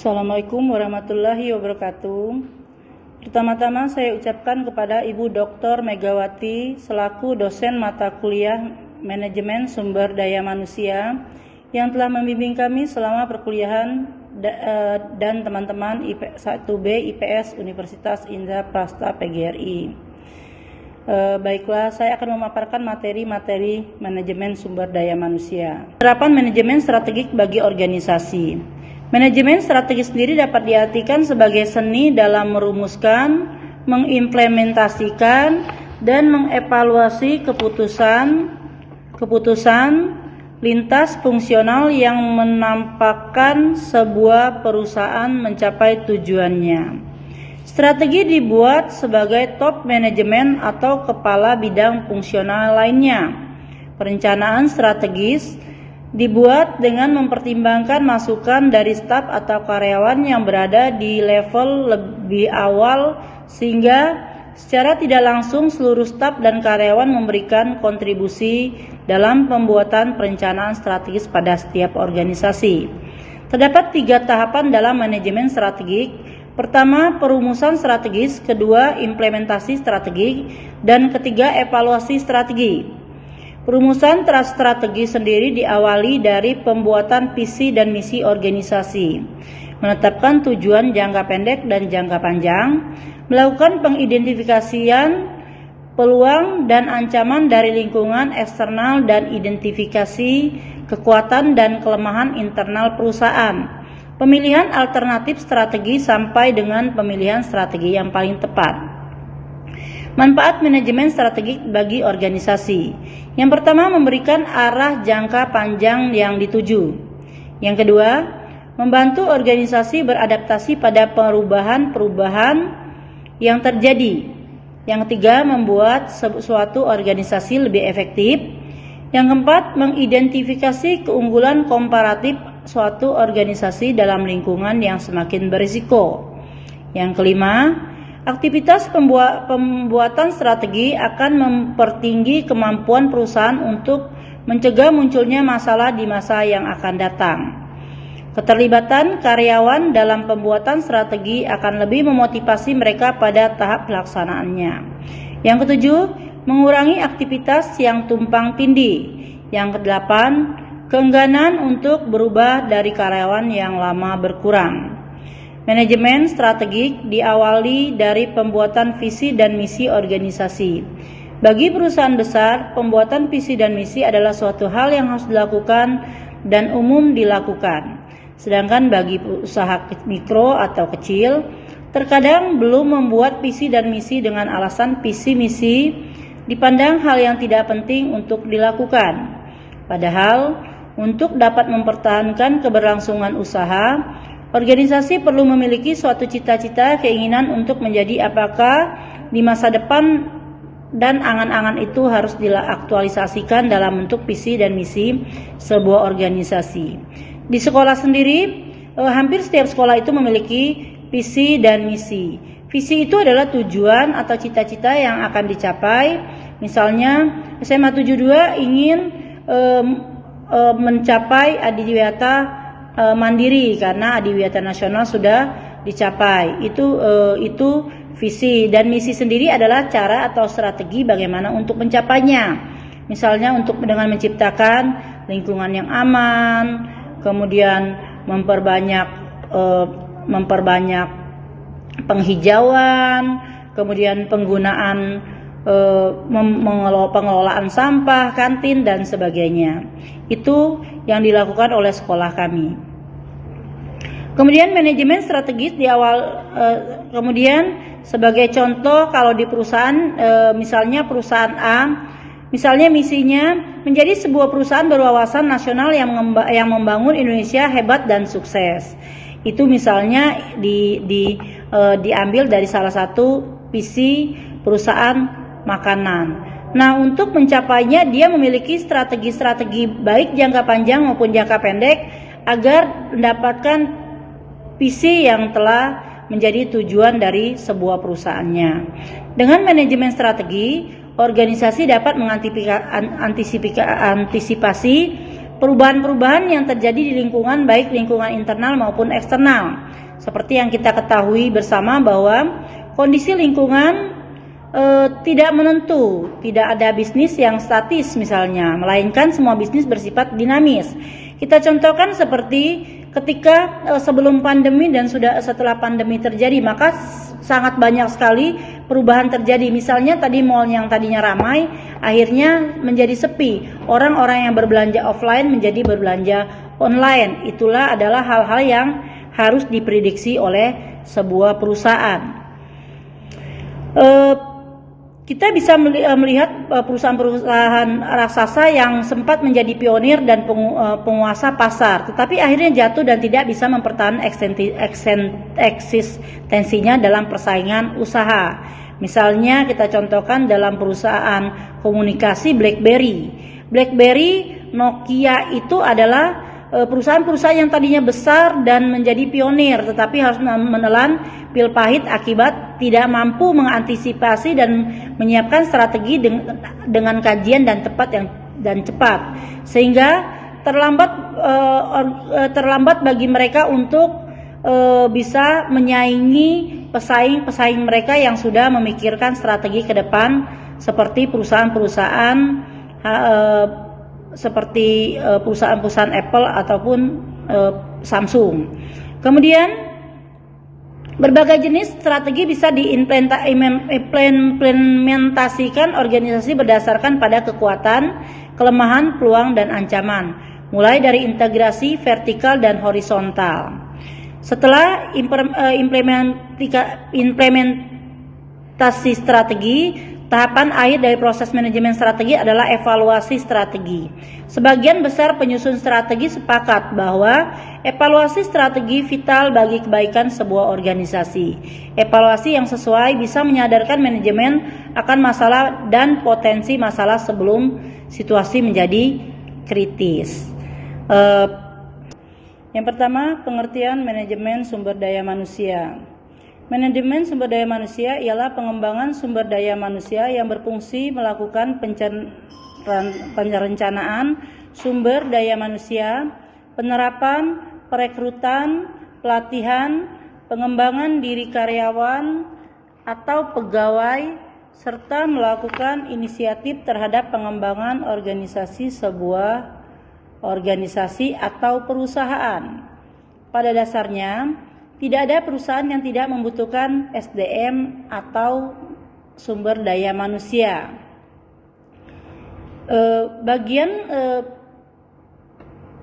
Assalamualaikum warahmatullahi wabarakatuh. Pertama-tama saya ucapkan kepada Ibu Dr. Megawati selaku dosen mata kuliah Manajemen Sumber Daya Manusia yang telah membimbing kami selama perkuliahan dan teman-teman 1B IPS Universitas Indra Prasta PGRI. Baiklah, saya akan memaparkan materi-materi manajemen sumber daya manusia. Penerapan manajemen strategik bagi organisasi. Manajemen strategi sendiri dapat diartikan sebagai seni dalam merumuskan, mengimplementasikan, dan mengevaluasi keputusan lintas fungsional yang menampakkan sebuah perusahaan mencapai tujuannya. Strategi dibuat sebagai top manajemen atau kepala bidang fungsional lainnya. Perencanaan strategis dibuat dengan mempertimbangkan masukan dari staf atau karyawan yang berada di level lebih awal sehingga secara tidak langsung seluruh staf dan karyawan memberikan kontribusi dalam pembuatan perencanaan strategis pada setiap organisasi. Terdapat 3 tahapan dalam manajemen strategik. Pertama, perumusan strategis, kedua, implementasi strategik, dan ketiga, evaluasi strategi. Perumusan strategi sendiri diawali dari pembuatan visi dan misi organisasi, menetapkan tujuan jangka pendek dan jangka panjang, melakukan pengidentifikasian peluang dan ancaman dari lingkungan eksternal dan identifikasi kekuatan dan kelemahan internal perusahaan, pemilihan alternatif strategi sampai dengan pemilihan strategi yang paling tepat. Manfaat manajemen strategik bagi organisasi. Yang pertama, memberikan arah jangka panjang yang dituju. Yang kedua, membantu organisasi beradaptasi pada perubahan-perubahan yang terjadi. Yang ketiga, membuat suatu organisasi lebih efektif. Yang keempat, mengidentifikasi keunggulan komparatif suatu organisasi dalam lingkungan yang semakin berisiko. Yang kelima, aktivitas pembuatan strategi akan mempertinggi kemampuan perusahaan untuk mencegah munculnya masalah di masa yang akan datang. Keterlibatan karyawan dalam pembuatan strategi akan lebih memotivasi mereka pada tahap pelaksanaannya. Yang ketujuh, mengurangi aktivitas yang tumpang tindih. Yang kedelapan, keengganan untuk berubah dari karyawan yang lama berkurang. Manajemen strategik diawali dari pembuatan visi dan misi organisasi. Bagi perusahaan besar, pembuatan visi dan misi adalah suatu hal yang harus dilakukan dan umum dilakukan. Sedangkan bagi usaha mikro atau kecil, terkadang belum membuat visi dan misi dengan alasan visi misi dipandang hal yang tidak penting untuk dilakukan. Padahal, untuk dapat mempertahankan keberlangsungan usaha, organisasi perlu memiliki suatu cita-cita, keinginan untuk menjadi apakah di masa depan, dan angan-angan itu harus diaktualisasikan dalam bentuk visi dan misi sebuah organisasi. Di sekolah sendiri, hampir setiap sekolah itu memiliki visi dan misi. Visi itu adalah tujuan atau cita-cita yang akan dicapai. Misalnya SMA 72 ingin mencapai adiwiyata mandiri karena adiwiyata nasional sudah dicapai. Itu visi, dan misi sendiri adalah cara atau strategi bagaimana untuk mencapainya. Misalnya dengan menciptakan lingkungan yang aman, kemudian memperbanyak penghijauan, kemudian penggunaan pengelolaan sampah, kantin, dan sebagainya. Itu yang dilakukan oleh sekolah kami. Kemudian manajemen strategis kemudian sebagai contoh, kalau di perusahaan, misalnya perusahaan A, misalnya misinya menjadi sebuah perusahaan berwawasan nasional yang membangun Indonesia hebat dan sukses. Itu misalnya diambil dari salah satu visi perusahaan makanan. Nah, untuk mencapainya dia memiliki strategi-strategi baik jangka panjang maupun jangka pendek agar mendapatkan visi yang telah menjadi tujuan dari sebuah perusahaannya. Dengan manajemen strategi, organisasi dapat mengantisipasi perubahan-perubahan yang terjadi di lingkungan, baik lingkungan internal maupun eksternal. Seperti yang kita ketahui bersama bahwa kondisi lingkungan tidak menentu, tidak ada bisnis yang statis misalnya, melainkan semua bisnis bersifat dinamis. Kita contohkan seperti ketika sebelum pandemi dan setelah pandemi terjadi, maka sangat banyak sekali perubahan terjadi. Misalnya tadi mall yang tadinya ramai akhirnya menjadi sepi. Orang-orang yang berbelanja offline menjadi berbelanja online. Itulah adalah hal-hal yang harus diprediksi oleh sebuah perusahaan. Kita bisa melihat perusahaan-perusahaan raksasa yang sempat menjadi pionir dan penguasa pasar, tetapi akhirnya jatuh dan tidak bisa mempertahankan eksistensinya dalam persaingan usaha. Misalnya kita contohkan dalam perusahaan komunikasi BlackBerry, Nokia itu adalah perusahaan-perusahaan yang tadinya besar dan menjadi pionir, tetapi harus menelan pil pahit akibat tidak mampu mengantisipasi dan menyiapkan strategi dengan kajian dan cepat, sehingga terlambat bagi mereka untuk bisa menyaingi pesaing mereka yang sudah memikirkan strategi ke depan, seperti perusahaan-perusahaan seperti perusahaan-perusahaan Apple ataupun Samsung. Kemudian berbagai jenis strategi bisa diimplementasikan organisasi berdasarkan pada kekuatan, kelemahan, peluang, dan ancaman, mulai dari integrasi vertikal dan horizontal. Setelah implementasi strategi, tahapan akhir dari proses manajemen strategi adalah evaluasi strategi. Sebagian besar penyusun strategi sepakat bahwa evaluasi strategi vital bagi kebaikan sebuah organisasi. Evaluasi yang sesuai bisa menyadarkan manajemen akan masalah dan potensi masalah sebelum situasi menjadi kritis. Yang pertama, pengertian manajemen sumber daya manusia. Manajemen sumber daya manusia ialah pengembangan sumber daya manusia yang berfungsi melakukan perencanaan sumber daya manusia, penerapan, perekrutan, pelatihan, pengembangan diri karyawan atau pegawai, serta melakukan inisiatif terhadap pengembangan organisasi sebuah organisasi atau perusahaan. Pada dasarnya, tidak ada perusahaan yang tidak membutuhkan SDM atau sumber daya manusia.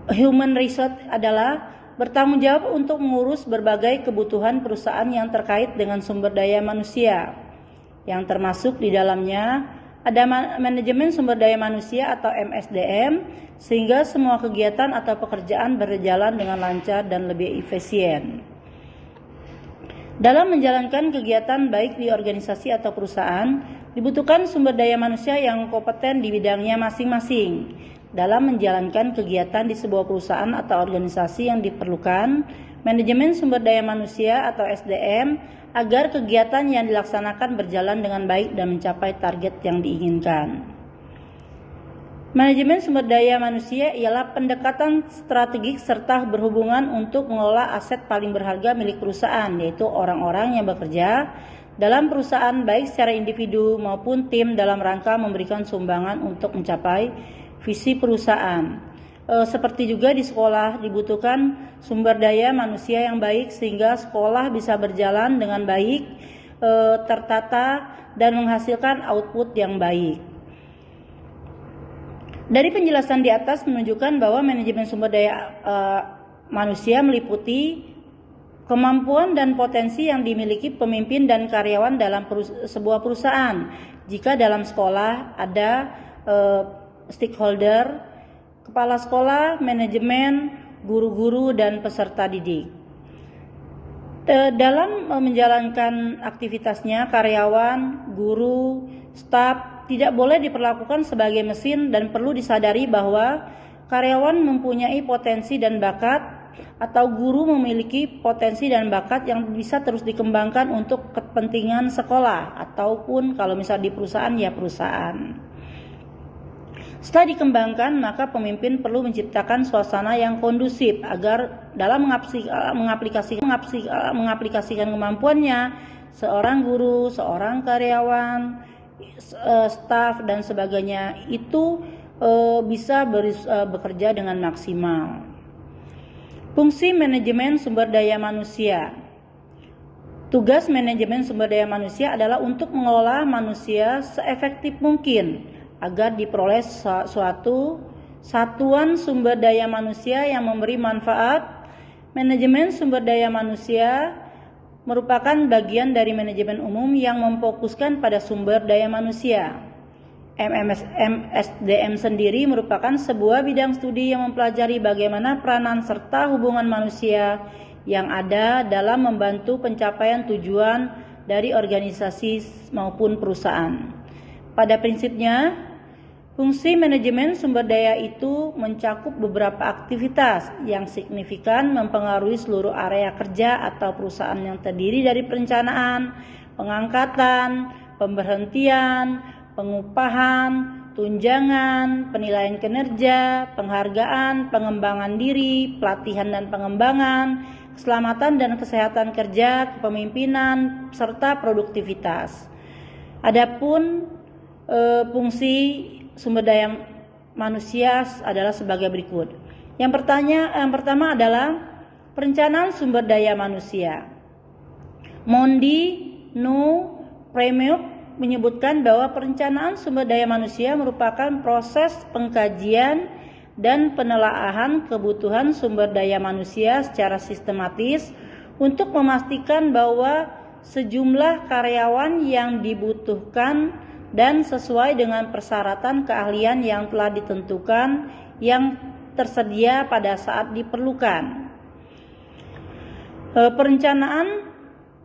Human resource adalah bertanggung jawab untuk mengurus berbagai kebutuhan perusahaan yang terkait dengan sumber daya manusia, yang termasuk di dalamnya ada manajemen sumber daya manusia atau MSDM, sehingga semua kegiatan atau pekerjaan berjalan dengan lancar dan lebih efisien. Dalam menjalankan kegiatan baik di organisasi atau perusahaan, dibutuhkan sumber daya manusia yang kompeten di bidangnya masing-masing. Dalam menjalankan kegiatan di sebuah perusahaan atau organisasi yang diperlukan manajemen sumber daya manusia atau SDM agar kegiatan yang dilaksanakan berjalan dengan baik dan mencapai target yang diinginkan. Manajemen sumber daya manusia ialah pendekatan strategik serta berhubungan untuk mengelola aset paling berharga milik perusahaan, yaitu orang-orang yang bekerja dalam perusahaan baik secara individu maupun tim dalam rangka memberikan sumbangan untuk mencapai visi perusahaan. Seperti juga di sekolah dibutuhkan sumber daya manusia yang baik sehingga sekolah bisa berjalan dengan baik, tertata dan menghasilkan output yang baik. Dari penjelasan di atas menunjukkan bahwa manajemen sumber daya manusia meliputi kemampuan dan potensi yang dimiliki pemimpin dan karyawan dalam sebuah perusahaan. Jika dalam sekolah ada stakeholder, kepala sekolah, manajemen, guru-guru, dan peserta didik. Dalam menjalankan aktivitasnya, karyawan, guru, staf tidak boleh diperlakukan sebagai mesin dan perlu disadari bahwa karyawan mempunyai potensi dan bakat atau guru memiliki potensi dan bakat yang bisa terus dikembangkan untuk kepentingan sekolah ataupun kalau misal di perusahaan ya perusahaan. Setelah dikembangkan, maka pemimpin perlu menciptakan suasana yang kondusif agar dalam mengaplikasikan kemampuannya, seorang guru, seorang karyawan, staf dan sebagainya itu bisa bekerja dengan maksimal. Fungsi manajemen sumber daya manusia. Tugas manajemen sumber daya manusia adalah untuk mengelola manusia seefektif mungkin agar diperoleh suatu satuan sumber daya manusia yang memberi manfaat. Manajemen sumber daya manusia merupakan bagian dari manajemen umum yang memfokuskan pada sumber daya manusia. MSDM sendiri merupakan sebuah bidang studi yang mempelajari bagaimana peranan serta hubungan manusia yang ada dalam membantu pencapaian tujuan dari organisasi maupun perusahaan. Pada prinsipnya, fungsi manajemen sumber daya itu mencakup beberapa aktivitas yang signifikan mempengaruhi seluruh area kerja atau perusahaan yang terdiri dari perencanaan, pengangkatan, pemberhentian, pengupahan, tunjangan, penilaian kinerja, penghargaan, pengembangan diri, pelatihan dan pengembangan, keselamatan dan kesehatan kerja, kepemimpinan, serta produktivitas. Adapun fungsi sumber daya manusia adalah sebagai berikut. Yang pertama adalah perencanaan sumber daya manusia. Mondi Nu Premiuk menyebutkan bahwa perencanaan sumber daya manusia merupakan proses pengkajian dan penelaahan kebutuhan sumber daya manusia secara sistematis untuk memastikan bahwa sejumlah karyawan yang dibutuhkan dan sesuai dengan persyaratan keahlian yang telah ditentukan yang tersedia pada saat diperlukan. Perencanaan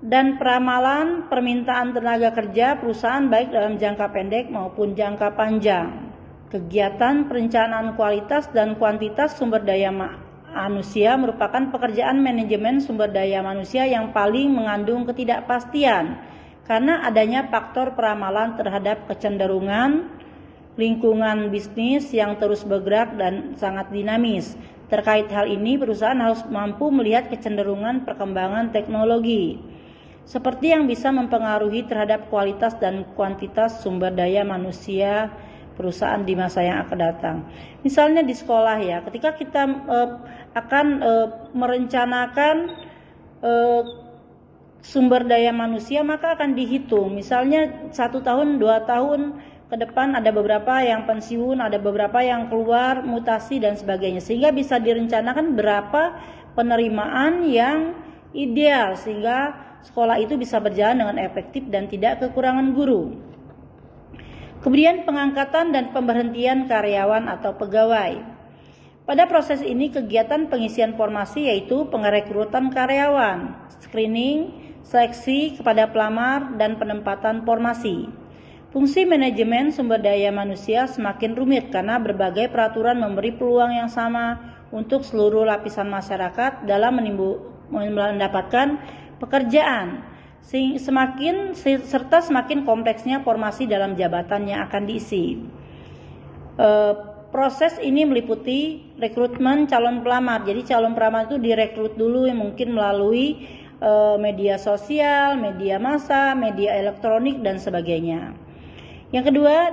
dan peramalan permintaan tenaga kerja perusahaan baik dalam jangka pendek maupun jangka panjang. Kegiatan perencanaan kualitas dan kuantitas sumber daya manusia merupakan pekerjaan manajemen sumber daya manusia yang paling mengandung ketidakpastian karena adanya faktor peramalan terhadap kecenderungan lingkungan bisnis yang terus bergerak dan sangat dinamis. Terkait hal ini, perusahaan harus mampu melihat kecenderungan perkembangan teknologi seperti yang bisa mempengaruhi terhadap kualitas dan kuantitas sumber daya manusia perusahaan di masa yang akan datang. Misalnya di sekolah ya, ketika kita akan merencanakan sumber daya manusia, maka akan dihitung. Misalnya 1 tahun, 2 tahun ke depan ada beberapa yang pensiun, ada beberapa yang keluar, mutasi dan sebagainya. Sehingga bisa direncanakan berapa penerimaan yang ideal sehingga sekolah itu bisa berjalan dengan efektif dan tidak kekurangan guru. Kemudian pengangkatan dan pemberhentian karyawan atau pegawai. Pada proses ini kegiatan pengisian formasi yaitu pengrekrutan karyawan, screening, seleksi kepada pelamar, dan penempatan formasi. Fungsi manajemen sumber daya manusia semakin rumit karena berbagai peraturan memberi peluang yang sama untuk seluruh lapisan masyarakat dalam mendapatkan pekerjaan, serta semakin kompleksnya formasi dalam jabatan yang akan diisi. Proses ini meliputi rekrutmen calon pelamar. Jadi calon pelamar itu direkrut dulu yang mungkin melalui media sosial, media massa, media elektronik dan sebagainya. Yang kedua,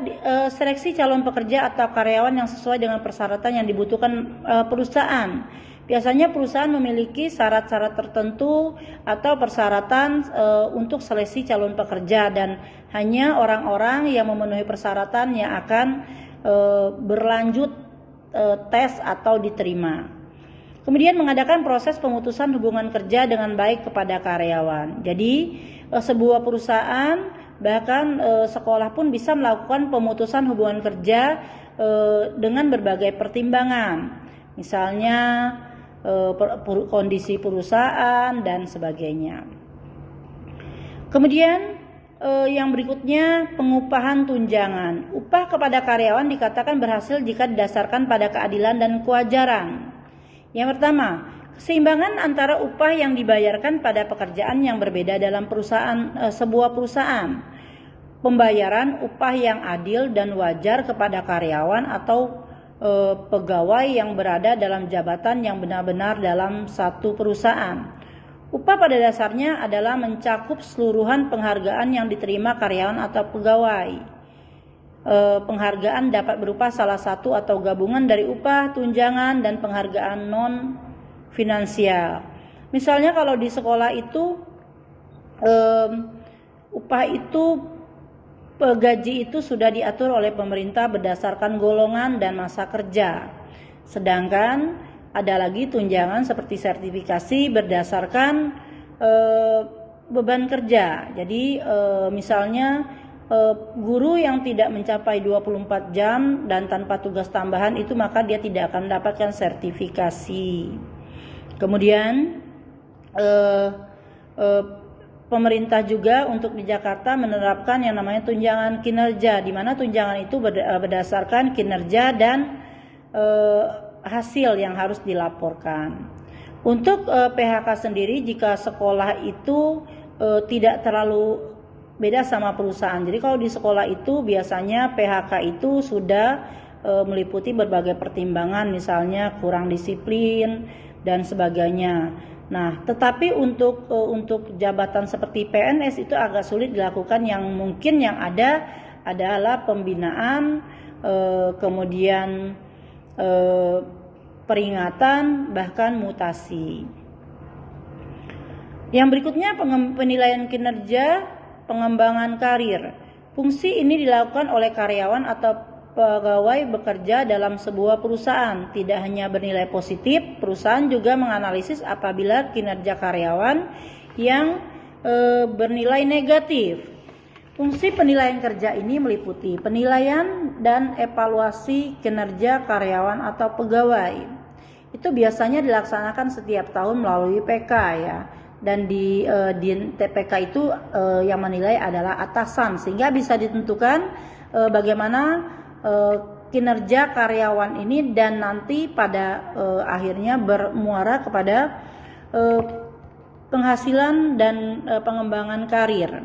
seleksi calon pekerja atau karyawan yang sesuai dengan persyaratan yang dibutuhkan perusahaan. Biasanya perusahaan memiliki syarat-syarat tertentu atau persyaratan untuk seleksi calon pekerja dan hanya orang-orang yang memenuhi persyaratan yang akan berlanjut tes atau diterima. Kemudian mengadakan proses pemutusan hubungan kerja dengan baik kepada karyawan. Jadi sebuah perusahaan bahkan sekolah pun bisa melakukan pemutusan hubungan kerja dengan berbagai pertimbangan. Misalnya kondisi perusahaan dan sebagainya. Kemudian yang berikutnya pengupahan tunjangan. Upah kepada karyawan dikatakan berhasil jika didasarkan pada keadilan dan kewajaran. Yang pertama, keseimbangan antara upah yang dibayarkan pada pekerjaan yang berbeda dalam sebuah perusahaan. pembayaran upah yang adil dan wajar kepada karyawan atau pegawai yang berada dalam jabatan yang benar-benar dalam satu perusahaan. Upah pada dasarnya adalah mencakup keseluruhan penghargaan yang diterima karyawan atau pegawai. Penghargaan dapat berupa salah satu atau gabungan dari upah, tunjangan, dan penghargaan non-finansial. Misalnya kalau di sekolah itu upah itu, gaji itu sudah diatur oleh pemerintah berdasarkan golongan dan masa kerja. Sedangkan ada lagi tunjangan seperti sertifikasi berdasarkan beban kerja. Jadi misalnya guru yang tidak mencapai 24 jam dan tanpa tugas tambahan itu, maka dia tidak akan mendapatkan sertifikasi. Kemudian pemerintah juga untuk di Jakarta menerapkan yang namanya tunjangan kinerja, di mana tunjangan itu berdasarkan kinerja dan hasil yang harus dilaporkan. Untuk PHK sendiri, jika sekolah itu tidak terlalu beda sama perusahaan. Jadi kalau di sekolah itu biasanya PHK itu sudah meliputi berbagai pertimbangan, misalnya kurang disiplin dan sebagainya. Nah, tetapi untuk jabatan seperti PNS itu agak sulit dilakukan. Yang mungkin yang ada adalah pembinaan, kemudian peringatan, bahkan mutasi. Yang berikutnya penilaian kinerja, pengembangan karir. Fungsi ini dilakukan oleh karyawan atau pegawai bekerja dalam sebuah perusahaan. Tidak hanya bernilai positif, perusahaan juga menganalisis apabila kinerja karyawan yang bernilai negatif. Fungsi penilaian kerja ini meliputi penilaian dan evaluasi kinerja karyawan atau pegawai. Itu biasanya dilaksanakan setiap tahun melalui PK ya. Dan di TPK itu yang menilai adalah atasan, sehingga bisa ditentukan bagaimana kinerja karyawan ini dan nanti pada akhirnya bermuara kepada penghasilan dan pengembangan karir.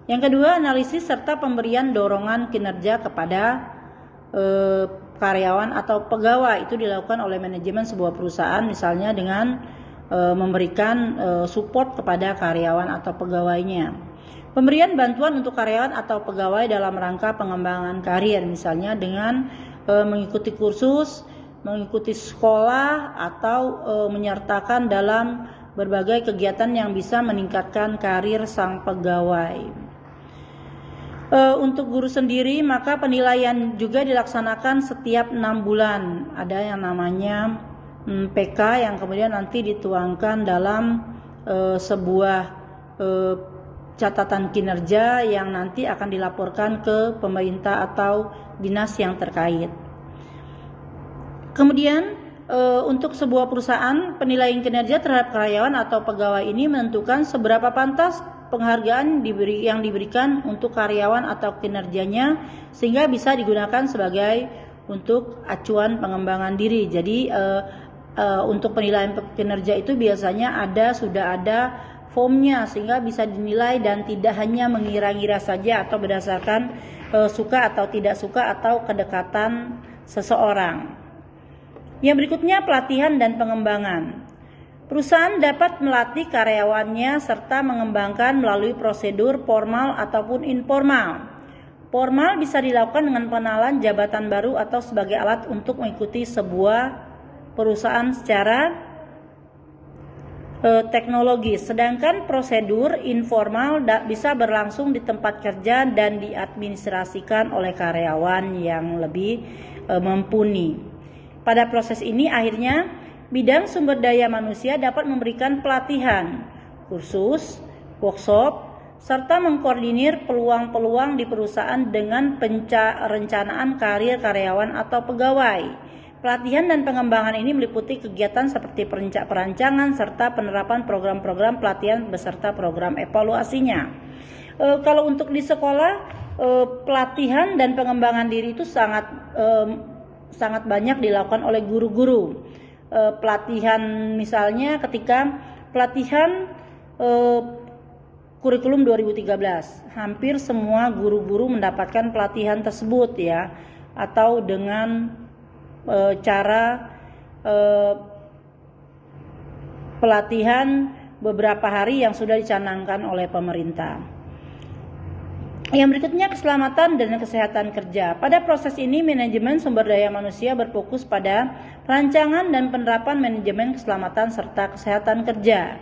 Yang kedua, analisis serta pemberian dorongan kinerja kepada karyawan atau pegawai. Itu dilakukan oleh manajemen sebuah perusahaan, misalnya dengan memberikan support kepada karyawan atau pegawainya. Pemberian bantuan untuk karyawan atau pegawai dalam rangka pengembangan karir, misalnya dengan mengikuti kursus, mengikuti sekolah, atau menyertakan dalam berbagai kegiatan yang bisa meningkatkan karir sang pegawai. Untuk guru sendiri, maka penilaian juga dilaksanakan setiap 6 bulan. Ada yang namanya PK yang kemudian nanti dituangkan dalam sebuah catatan kinerja yang nanti akan dilaporkan ke pemerintah atau dinas yang terkait. Kemudian untuk sebuah perusahaan, penilaian kinerja terhadap karyawan atau pegawai ini menentukan seberapa pantas penghargaan yang diberikan untuk karyawan atau kinerjanya, sehingga bisa digunakan sebagai untuk acuan pengembangan diri. Jadi untuk penilaian kinerja itu biasanya sudah ada formnya, sehingga bisa dinilai dan tidak hanya mengira-ngira saja atau berdasarkan suka atau tidak suka atau kedekatan seseorang. Yang berikutnya, pelatihan dan pengembangan. Perusahaan dapat melatih karyawannya serta mengembangkan melalui prosedur formal ataupun informal. Formal bisa dilakukan dengan pengenalan jabatan baru atau sebagai alat untuk mengikuti sebuah perusahaan secara teknologi, sedangkan prosedur informal bisa berlangsung di tempat kerja dan diadministrasikan oleh karyawan yang lebih mumpuni. Pada proses ini akhirnya bidang sumber daya manusia dapat memberikan pelatihan, kursus, workshop, serta mengkoordinir peluang-peluang di perusahaan dengan perencanaan karir karyawan atau pegawai. Pelatihan dan pengembangan ini meliputi kegiatan seperti perancangan serta penerapan program-program pelatihan beserta program evaluasinya. Kalau untuk di sekolah, pelatihan dan pengembangan diri itu sangat banyak dilakukan oleh guru-guru. Pelatihan misalnya ketika pelatihan kurikulum 2013. Hampir semua guru-guru mendapatkan pelatihan tersebut ya, atau dengan cara pelatihan beberapa hari yang sudah dicanangkan oleh pemerintah. Yang berikutnya, keselamatan dan kesehatan kerja. Pada proses ini, manajemen sumber daya manusia berfokus pada perancangan dan penerapan manajemen keselamatan serta kesehatan kerja,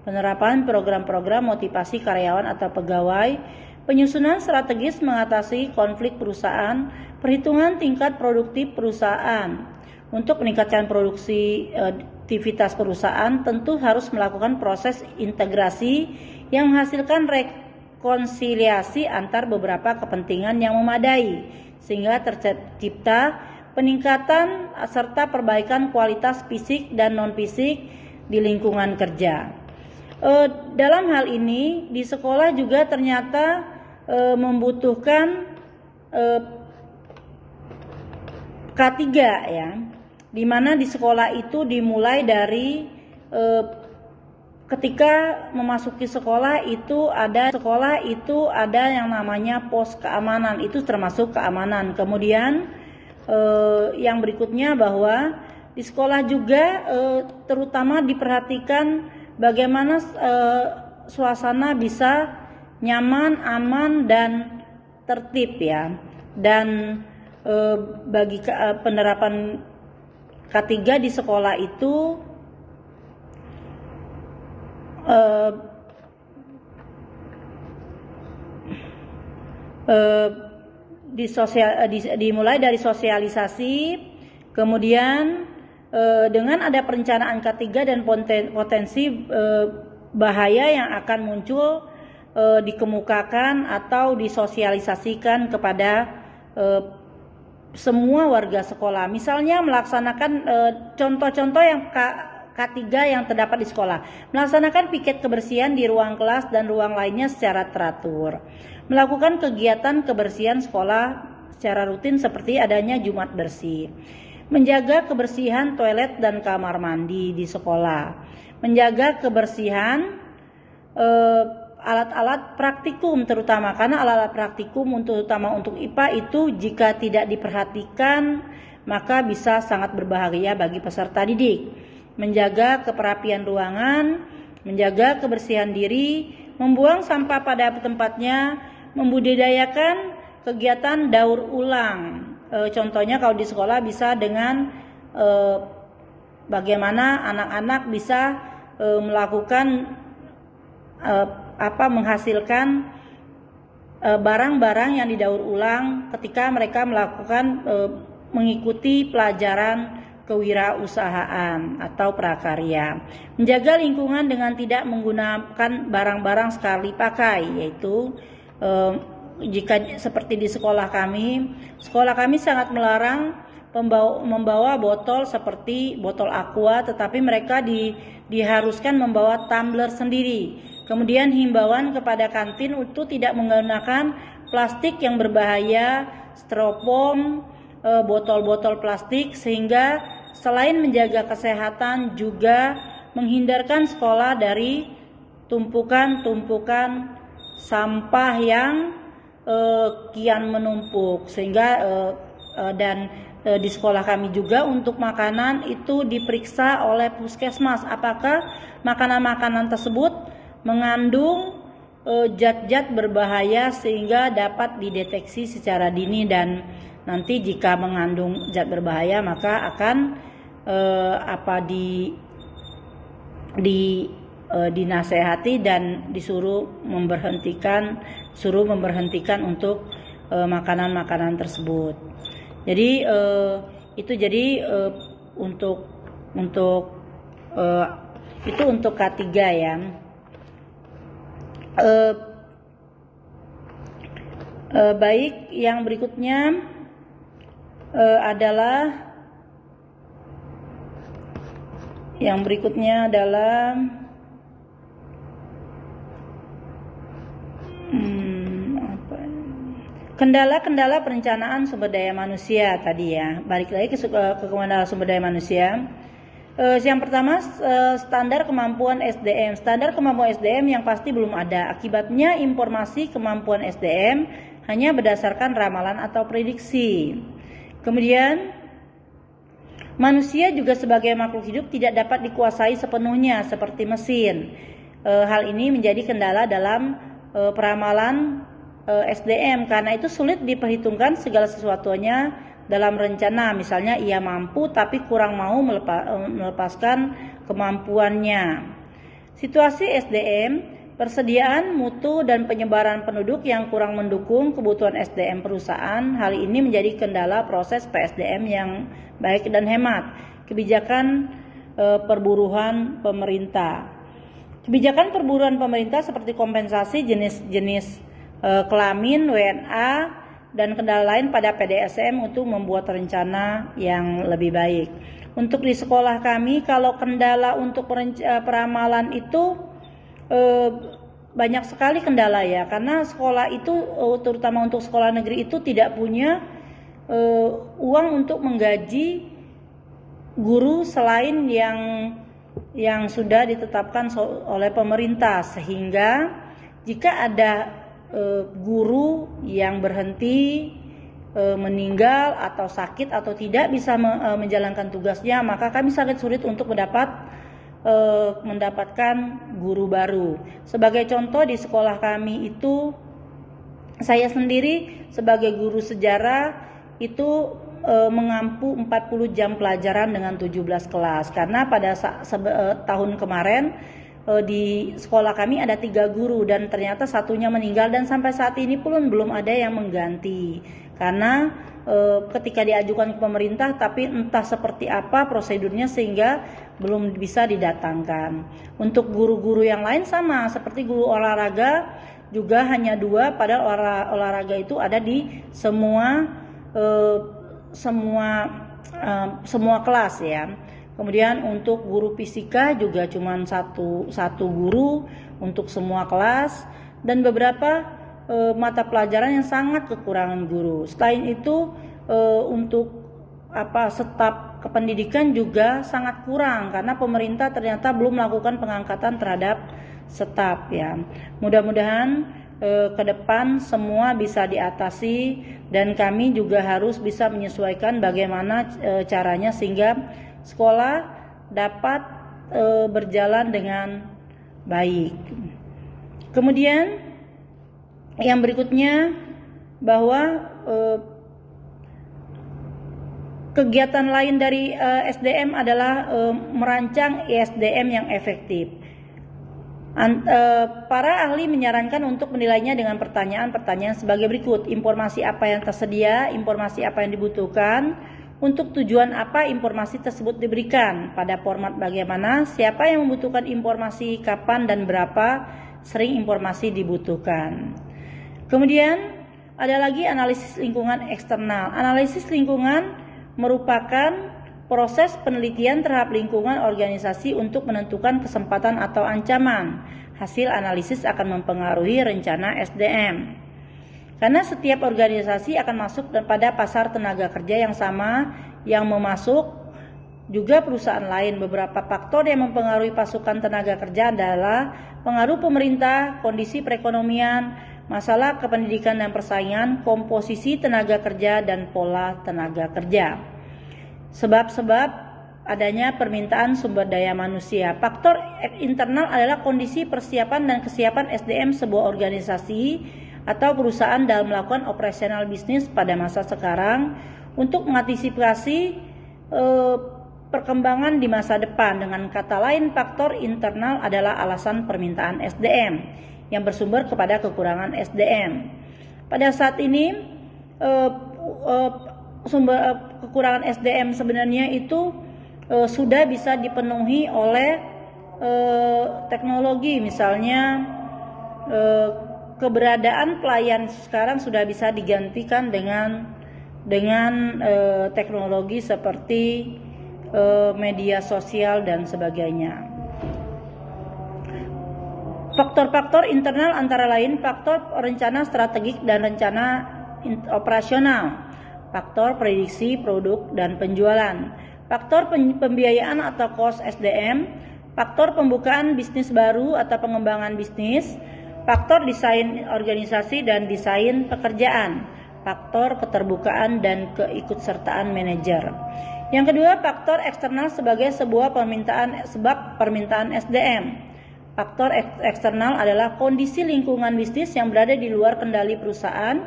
penerapan program-program motivasi karyawan atau pegawai, penyusunan strategis mengatasi konflik perusahaan, perhitungan tingkat produktif perusahaan. Untuk meningkatkan produktivitas perusahaan, tentu harus melakukan proses integrasi yang menghasilkan rekonsiliasi antar beberapa kepentingan yang memadai, sehingga tercipta peningkatan serta perbaikan kualitas fisik dan non-fisik di lingkungan kerja. Dalam hal ini, di sekolah juga ternyata membutuhkan K3 ya, di mana di sekolah itu dimulai dari ketika memasuki sekolah itu ada yang namanya pos keamanan, itu termasuk keamanan. Kemudian yang berikutnya bahwa di sekolah juga terutama diperhatikan bagaimana suasana bisa nyaman, aman dan tertib ya. Dan bagi penerapan K3 di sekolah itu dimulai dari sosialisasi, kemudian dengan ada perencanaan K3 dan potensi bahaya yang akan muncul dikemukakan atau disosialisasikan kepada semua warga sekolah. Misalnya melaksanakan contoh-contoh yang K3 yang terdapat di sekolah. Melaksanakan piket kebersihan di ruang kelas dan ruang lainnya secara teratur. Melakukan kegiatan kebersihan sekolah secara rutin seperti adanya Jumat bersih. Menjaga kebersihan toilet dan kamar mandi di sekolah. Menjaga kebersihan alat-alat praktikum terutama, karena alat-alat praktikum terutama untuk IPA itu jika tidak diperhatikan maka bisa sangat berbahaya bagi peserta didik. Menjaga keperapian ruangan, menjaga kebersihan diri, membuang sampah pada tempatnya, membudidayakan kegiatan daur ulang. Contohnya kalau di sekolah bisa dengan bagaimana anak-anak bisa melakukan menghasilkan barang-barang yang didaur ulang ketika mereka mengikuti pelajaran kewirausahaan atau prakarya. Menjaga lingkungan dengan tidak menggunakan barang-barang sekali pakai, yaitu jika seperti di sekolah kami sangat melarang membawa botol seperti botol aqua, tetapi mereka diharuskan membawa tumbler sendiri. Kemudian himbauan kepada kantin untuk tidak menggunakan plastik yang berbahaya, styrofoam, botol-botol plastik, sehingga selain menjaga kesehatan juga menghindarkan sekolah dari tumpukan-tumpukan sampah yang kian menumpuk. Sehingga di sekolah kami juga untuk makanan itu diperiksa oleh puskesmas apakah makanan-makanan tersebut mengandung zat-zat berbahaya sehingga dapat dideteksi secara dini, dan nanti jika mengandung zat berbahaya maka akan dinasehati dan disuruh memberhentikan untuk makanan-makanan tersebut. Jadi untuk K3 ya. Baik, yang berikutnya adalah kendala-kendala perencanaan sumber daya manusia tadi ya. Balik lagi ke kendala sumber daya manusia. Yang pertama, standar kemampuan SDM. Standar kemampuan SDM yang pasti belum ada. Akibatnya informasi kemampuan SDM hanya berdasarkan ramalan atau prediksi. Kemudian, manusia juga sebagai makhluk hidup tidak dapat dikuasai sepenuhnya seperti mesin. Hal ini menjadi kendala dalam peramalan SDM, karena itu sulit diperhitungkan segala sesuatunya dalam rencana. Misalnya ia mampu tapi kurang mau melepaskan kemampuannya. Situasi SDM, persediaan, mutu, dan penyebaran penduduk yang kurang mendukung kebutuhan SDM perusahaan. Hal ini menjadi kendala proses PSDM yang baik dan hemat. Kebijakan perburuan pemerintah. Kebijakan perburuan pemerintah seperti kompensasi jenis-jenis kelamin, WNA, dan kendala lain pada PDSM untuk membuat rencana yang lebih baik. Untuk di sekolah kami, kalau kendala untuk peramalan itu banyak sekali kendala ya, karena sekolah itu terutama untuk sekolah negeri itu tidak punya uang untuk menggaji guru selain yang sudah ditetapkan oleh pemerintah, sehingga jika ada guru yang berhenti, meninggal atau sakit atau tidak bisa menjalankan tugasnya, maka kami sangat sulit untuk mendapatkan guru baru. Sebagai contoh, di sekolah kami itu saya sendiri sebagai guru sejarah itu mengampu 40 jam pelajaran dengan 17 kelas, karena pada tahun kemarin di sekolah kami ada 3 guru dan ternyata satunya meninggal, dan sampai saat ini pun belum ada yang mengganti, karena ketika diajukan ke pemerintah tapi entah seperti apa prosedurnya sehingga belum bisa didatangkan. Untuk guru-guru yang lain sama, seperti guru olahraga juga hanya 2, padahal olahraga itu ada di semua kelas ya. Kemudian untuk guru fisika juga cuma satu guru untuk semua kelas, dan beberapa mata pelajaran yang sangat kekurangan guru. Selain itu untuk staf kependidikan juga sangat kurang, karena pemerintah ternyata belum melakukan pengangkatan terhadap staf ya. Mudah-mudahan ke depan semua bisa diatasi, dan kami juga harus bisa menyesuaikan bagaimana caranya sehingga sekolah dapat berjalan dengan baik. Kemudian yang berikutnya, bahwa kegiatan lain dari SDM adalah merancang ISDM yang efektif. Para ahli menyarankan untuk menilainya dengan pertanyaan-pertanyaan sebagai berikut: informasi apa yang tersedia, informasi apa yang dibutuhkan, untuk tujuan apa informasi tersebut diberikan, pada format bagaimana, siapa yang membutuhkan informasi, kapan dan berapa sering informasi dibutuhkan. Kemudian ada lagi analisis lingkungan eksternal. Analisis lingkungan merupakan proses penelitian terhadap lingkungan organisasi untuk menentukan kesempatan atau ancaman. Hasil analisis akan mempengaruhi rencana SDM. Karena setiap organisasi akan masuk pada pasar tenaga kerja yang sama yang memasuk juga perusahaan lain. Beberapa faktor yang mempengaruhi pasukan tenaga kerja adalah pengaruh pemerintah, kondisi perekonomian, masalah kependidikan dan persaingan, komposisi tenaga kerja, dan pola tenaga kerja. Sebab-sebab adanya permintaan sumber daya manusia. Faktor internal adalah kondisi persiapan dan kesiapan SDM sebuah organisasi atau perusahaan dalam melakukan operasional bisnis pada masa sekarang untuk mengantisipasi perkembangan di masa depan. Dengan kata lain, faktor internal adalah alasan permintaan SDM yang bersumber kepada kekurangan SDM. Pada saat ini kekurangan SDM sebenarnya itu sudah bisa dipenuhi oleh teknologi. Misalnya keberadaan pelayan sekarang sudah bisa digantikan dengan teknologi seperti media sosial dan sebagainya. Faktor-faktor internal antara lain faktor rencana strategik dan rencana operasional, faktor prediksi produk dan penjualan. faktor pembiayaan atau cost SDM, faktor pembukaan bisnis baru atau pengembangan bisnis, faktor desain organisasi dan desain pekerjaan, faktor keterbukaan dan keikutsertaan manajer. Yang kedua, faktor eksternal sebagai sebab permintaan SDM. Faktor eksternal adalah kondisi lingkungan bisnis yang berada di luar kendali perusahaan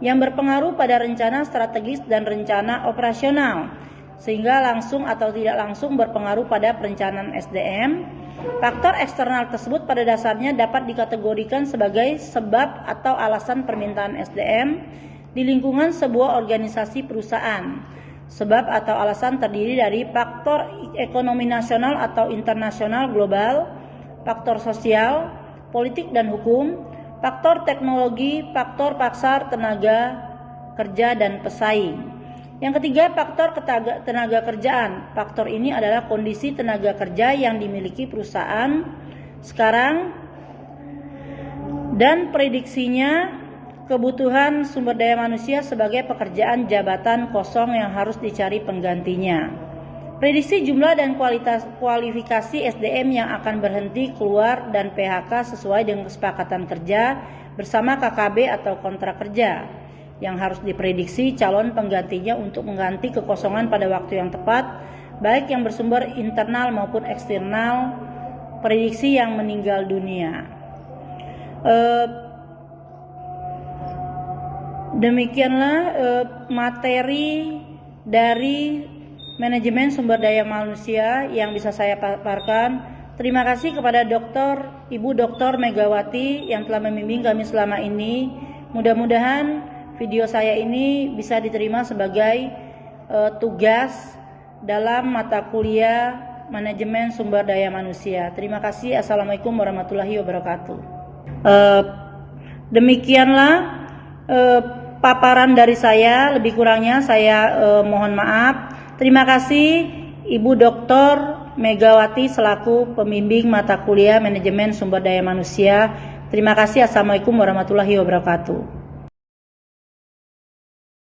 yang berpengaruh pada rencana strategis dan rencana operasional, sehingga langsung atau tidak langsung berpengaruh pada perencanaan SDM. Faktor eksternal tersebut pada dasarnya dapat dikategorikan sebagai sebab atau alasan permintaan SDM di lingkungan sebuah organisasi perusahaan. Sebab atau alasan terdiri dari faktor ekonomi nasional atau internasional global, faktor sosial, politik dan hukum, faktor teknologi, faktor pasar tenaga kerja dan pesaing. Yang ketiga, faktor tenaga kerjaan. Faktor ini adalah kondisi tenaga kerja yang dimiliki perusahaan sekarang dan prediksinya kebutuhan sumber daya manusia sebagai pekerjaan jabatan kosong yang harus dicari penggantinya. Prediksi jumlah dan kualifikasi SDM yang akan berhenti, keluar, dan PHK sesuai dengan kesepakatan kerja bersama KKB atau kontrak kerja yang harus diprediksi calon penggantinya untuk mengganti kekosongan pada waktu yang tepat, baik yang bersumber internal maupun eksternal. Prediksi yang meninggal dunia. Demikianlah materi dari manajemen sumber daya manusia yang bisa saya paparkan. Terima kasih kepada Ibu Dr. Megawati yang telah membimbing kami selama ini. Mudah-mudahan video saya ini bisa diterima sebagai tugas dalam mata kuliah manajemen sumber daya manusia. Terima kasih. Assalamualaikum warahmatullahi wabarakatuh. Demikianlah paparan dari saya. Lebih kurangnya saya mohon maaf. Terima kasih Ibu Dr. Megawati selaku pembimbing mata kuliah manajemen sumber daya manusia. Terima kasih. Assalamualaikum warahmatullahi wabarakatuh.